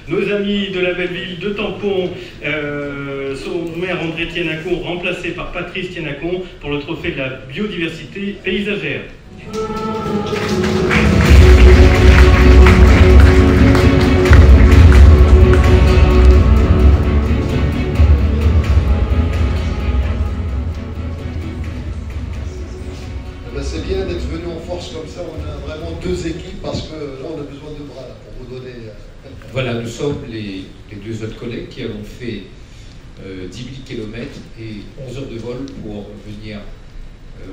Nos amis de la belle ville de Tampon son maire André Thienacon, remplacé par Patrice Thienacon pour le trophée de la biodiversité paysagère. C'est bien d'être venu en force comme ça, on a vraiment deux équipes parce que là on a besoin de bras là, pour vous donner... Voilà, nous sommes les deux autres collègues qui avons fait 10 000 km et 11 heures de vol pour venir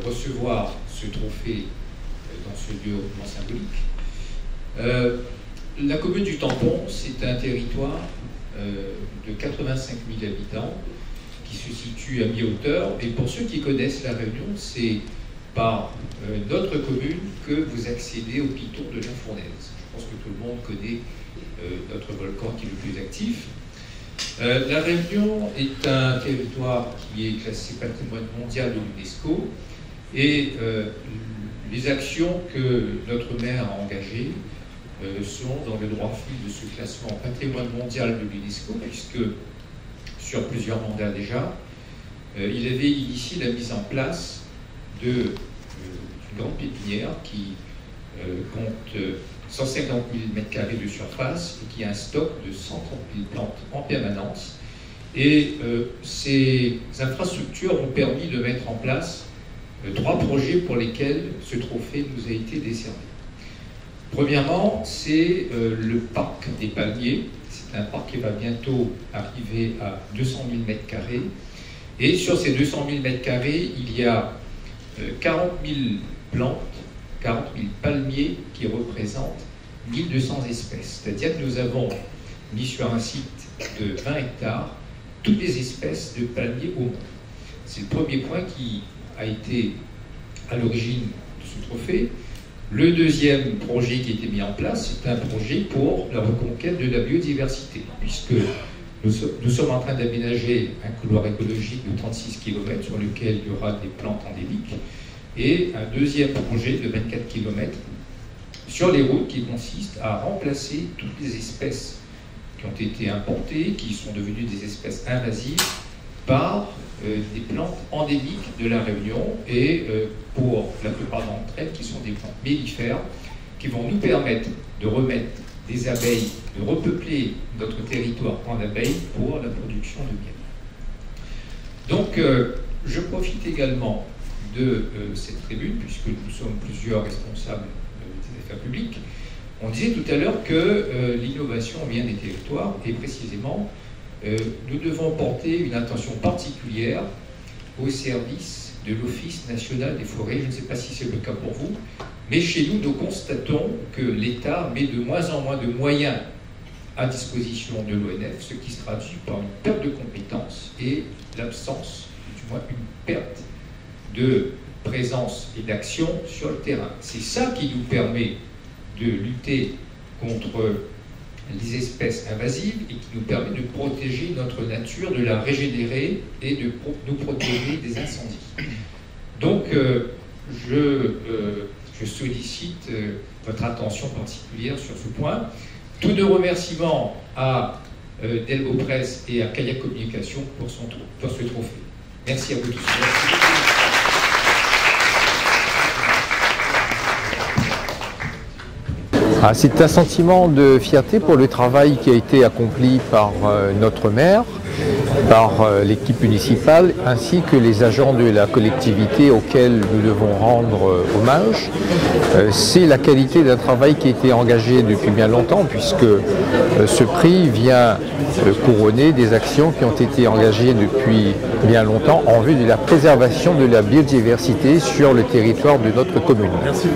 recevoir ce trophée dans ce lieu hautement symbolique. La commune du Tampon, c'est un territoire de 85 000 habitants qui se situe à mi-hauteur. Et pour ceux qui connaissent La Réunion, c'est par notre commune que vous accédez au piton de la Fournaise. Je pense que tout le monde connaît notre volcan qui est le plus actif. La Réunion est un territoire qui est classé patrimoine mondial de l'UNESCO et les actions que notre maire a engagées sont dans le droit fil de ce classement patrimoine mondial de l'UNESCO, puisque sur plusieurs mandats déjà, il avait initié la mise en place d'une grande pépinière qui compte 150 000 m² de surface et qui a un stock de 130 000 plantes en permanence. Et ces infrastructures ont permis de mettre en place 3 projets pour lesquels ce trophée nous a été décerné. Premièrement, c'est le parc des Palmiers. C'est un parc qui va bientôt arriver à 200 000 m². Et sur ces 200 000 m², il y a 40 000 plantes, 40 000 palmiers qui représentent 1200 espèces. C'est-à-dire que nous avons mis sur un site de 20 hectares toutes les espèces de palmiers au monde. C'est le premier point qui a été à l'origine de ce trophée. Le deuxième projet qui a été mis en place, c'est un projet pour la reconquête de la biodiversité, puisque nous sommes en train d'aménager un couloir écologique de 36 km sur lequel il y aura des plantes endémiques, et un deuxième projet de 24 km sur les routes qui consiste à remplacer toutes les espèces qui ont été importées, qui sont devenues des espèces invasives, par des plantes endémiques de la Réunion, et pour la plupart d'entre elles qui sont des plantes mellifères qui vont nous permettre de remettre des abeilles, de repeupler notre territoire en abeilles pour la production de miel. Donc je profite également de cette tribune, puisque nous sommes plusieurs responsables des affaires publiques. On disait tout à l'heure que l'innovation vient des territoires, et précisément nous devons porter une attention particulière au service de l'Office national des forêts. Je ne sais pas si c'est le cas pour vous, mais chez nous, nous constatons que l'État met de moins en moins de moyens à disposition de l'ONF, ce qui se traduit par une perte de compétences et l'absence, du moins une perte de présence et d'action sur le terrain. C'est ça qui nous permet de lutter contre les espèces invasives et qui nous permet de protéger notre nature, de la régénérer et de nous protéger des incendies. Donc, je sollicite votre attention particulière sur ce point. Tous nos remerciements à Delbo Presse et à Kayak Communication pour ce trophée. Merci à vous tous. Merci. C'est un sentiment de fierté pour le travail qui a été accompli par notre maire, par l'équipe municipale, ainsi que les agents de la collectivité auxquels nous devons rendre hommage. C'est la qualité d'un travail qui a été engagé depuis bien longtemps, puisque ce prix vient couronner des actions qui ont été engagées depuis bien longtemps en vue de la préservation de la biodiversité sur le territoire de notre commune. Merci.